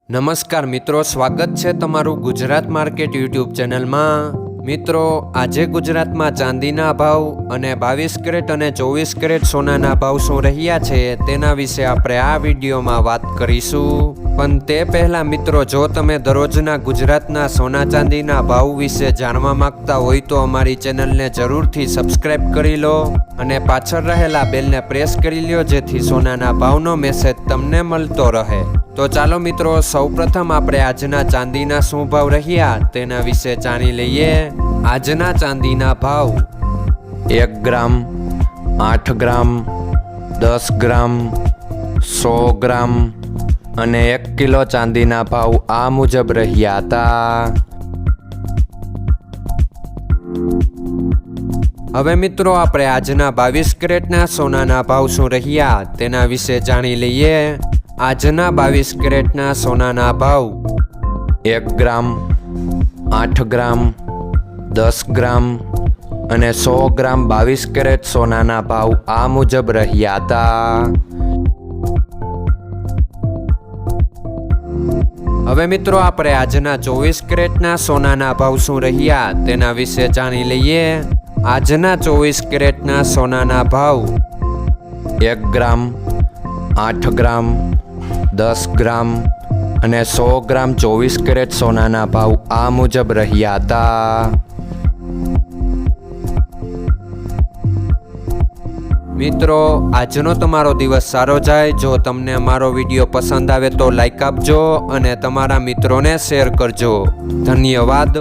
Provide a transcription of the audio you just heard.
નમસ્કાર મિત્રો, સ્વાગત છે તમારું ગુજરાત માર્કેટ યુટ્યુબ ચેનલમાં। મિત્રો, આજે ગુજરાતમાં ચાંદીના ભાવ અને 22 કેરેટ અને 24 કેરેટ સોનાના ભાવ શું રહ્યા છે તેના વિશે આપણે આ વિડીયોમાં વાત કરીશું। પણ તે પહેલાં મિત્રો, જો તમે દરરોજના ગુજરાતના સોના ચાંદીના ભાવ વિશે જાણવા માંગતા હોય તો અમારી ચેનલને જરૂરથી સબસ્ક્રાઈબ કરી લો અને પાછળ રહેલા બેલને પ્રેસ કરી લો, જેથી સોનાના ભાવનો મેસેજ તમને મળતો રહે। તો ચાલો મિત્રો, સૌપ્રથમ આપણે આજના ચાંદીના શું ભાવ રહ્યા તેના વિશે જાણી લઈએ। આજના ચાંદીના ભાવ 1 ગ્રામ, 8 ગ્રામ, 10 ગ્રામ, 100 ગ્રામ અને 1 કિલો ચાંદીના ભાવ આ મુજબ રહ્યા હતા। હવે મિત્રો, આપણે આજના 22 કેરેટના સોનાના ભાવ શું રહ્યા તેના વિશે જાણી લઈએ। આજના 22 કેરેટના સોનાના ભાવ 1 ગ્રામ, 8 ગ્રામ, 10 ગ્રામ અને 100 ગ્રામ 22 કેરેટ સોનાના ભાવ આ મુજબ રહ્યા હતા। હવે મિત્રો, આપણે આજના 24 કેરેટના સોનાના ભાવ શું રહ્યા તેના વિશે જાણી લઈએ। આજના 24 કેરેટના સોનાના ભાવ 1 ગ્રામ, 8 ગ્રામ, 10 ગ્રામ અને 100 ગ્રામ 24 કેરેટ સોનાના ભાવ આ મુજબ રહ્યા હતા। મિત્રો, આજનો તમારો દિવસ સારો જાય। જો તમને અમારો વિડીયો પસંદ આવે તો લાઈક આપજો અને તમારા મિત્રોને શેર કરજો। ધન્યવાદ।